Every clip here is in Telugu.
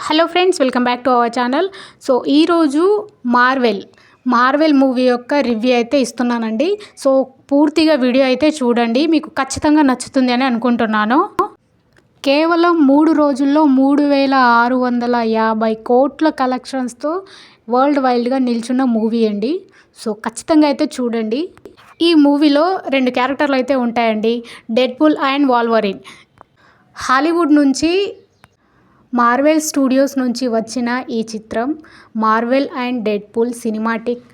Hello friends, welcome back to our channel. So ఈరోజు మార్వెల్ మూవీ యొక్క రివ్యూ అయితే ఇస్తున్నానండి. సో పూర్తిగా వీడియో అయితే చూడండి, మీకు ఖచ్చితంగా నచ్చుతుంది అని అనుకుంటున్నాను. కేవలం 3 రోజుల్లో 3650 కోట్ల కలెక్షన్స్తో వరల్డ్ వైడ్గా నిల్చున్న మూవీ అండి. సో ఖచ్చితంగా అయితే చూడండి. ఈ మూవీలో 2 క్యారెక్టర్లు అయితే ఉంటాయండి, డెడ్పూల్ అండ్ వాల్వరిన్. హాలీవుడ్ నుంచి మార్వెల్ స్టూడియోస్ నుంచి వచ్చిన ఈ చిత్రం మార్వెల్ అండ్ డెడ్పూల్ సినిమాటిక్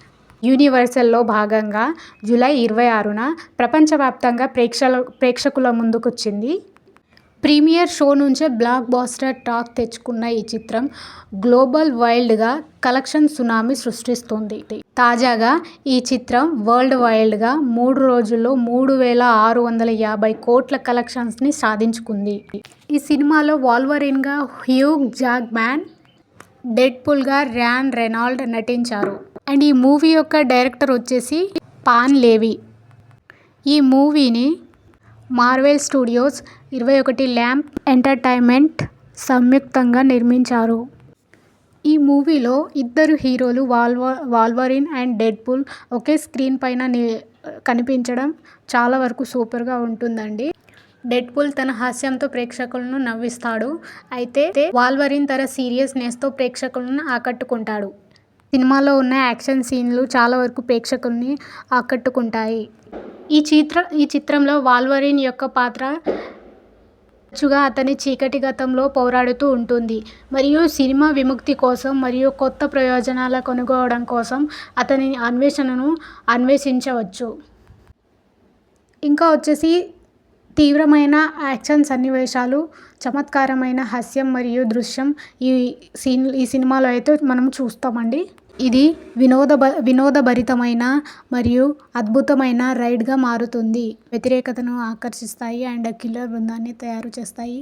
యూనివర్సల్లో భాగంగా జూలై 26న ప్రపంచవ్యాప్తంగా ప్రేక్షకుల ముందుకొచ్చింది. ప్రీమియర్ షో నుంచే బ్లాక్ బాస్టర్ టాక్ తెచ్చుకున్న ఈ చిత్రం గ్లోబల్ వైడ్గా కలెక్షన్ సునామీ సృష్టిస్తుంది. తాజాగా ఈ చిత్రం వరల్డ్ వైడ్గా 3 రోజుల్లో 3650 కోట్ల కలెక్షన్స్ని సాధించుకుంది. ఈ సినిమాలో వాల్వరిన్గా హ్యూగ్ జాక్మ్యాన్, డెడ్పూల్గా ర్యాన్ రెనాల్డ్ నటించారు. అండ్ ఈ మూవీ యొక్క డైరెక్టర్ వచ్చేసి పాన్ లేవి. ఈ మూవీని మార్వెల్ స్టూడియోస్, 21 ల్యాంప్ ఎంటర్టైన్మెంట్ సంయుక్తంగా నిర్మించారు. ఈ మూవీలో ఇద్దరు హీరోలు Wolverine and Deadpool okay screen పైన కనిపించడం చాలా వరకు సూపర్గా ఉంటుందండి. డెడ్పూల్ తన హాస్యంతో ప్రేక్షకులను నవ్విస్తాడు, అయితే వాల్వరిన్ తన సీరియస్నెస్తో ప్రేక్షకులను ఆకట్టుకుంటాడు. సినిమాలో ఉన్న యాక్షన్ సీన్లు చాలా వరకు ప్రేక్షకుల్ని ఆకట్టుకుంటాయి. ఈ చిత్రంలో వాల్వరిన్ యొక్క పాత్ర తరచుగా అతని చీకటి గతంలో పోరాడుతూ ఉంటుంది, మరియు సినిమా విముక్తి కోసం మరియు కొత్త ప్రయోజనాల కొనుగోవడం కోసం అతని అన్వేషణను అన్వేషించవచ్చు. ఇంకా వచ్చేసి తీవ్రమైన యాక్షన్ సన్నివేశాలు, చమత్కారమైన హాస్యం మరియు దృశ్యం ఈ సినిమాలో అయితే మనం చూస్తామండి. ఇది వినోదభరితమైన మరియు అద్భుతమైన రైడ్గా మారుతుంది. వ్యతిరేకతను ఆకర్షిస్తాయి అండ్ కిల్లర్ బృందాన్ని తయారు చేస్తాయి.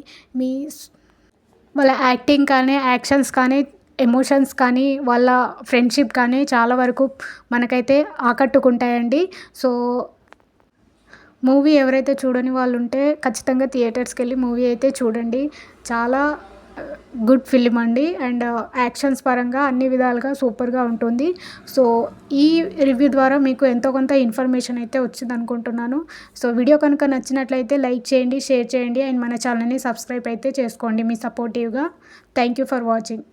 వాళ్ళ యాక్టింగ్ కానీ, యాక్షన్స్ కానీ, ఎమోషన్స్ కానీ, వాళ్ళ ఫ్రెండ్షిప్ కానీ చాలా వరకు మనకైతే ఆకట్టుకుంటాయండి. సో మూవీ ఎవరైతే చూడని వాళ్ళు ఉంటే ఖచ్చితంగా థియేటర్స్కి వెళ్ళి మూవీ అయితే చూడండి. చాలా గుడ్ ఫిలిం అండి. అండ్ యాక్షన్స్ పరంగా అన్ని విధాలుగా సూపర్గా ఉంటుంది. సో ఈ రివ్యూ ద్వారా మీకు ఎంతో కొంత ఇన్ఫర్మేషన్ అయితే వచ్చింది అనుకుంటున్నాను. సో వీడియో కనుక నచ్చినట్లయితే లైక్ చేయండి, షేర్ చేయండి అండ్ మన ఛానల్ని సబ్స్క్రైబ్ అయితే చేసుకోండి మీ సపోర్టివ్గా. Thank you for watching.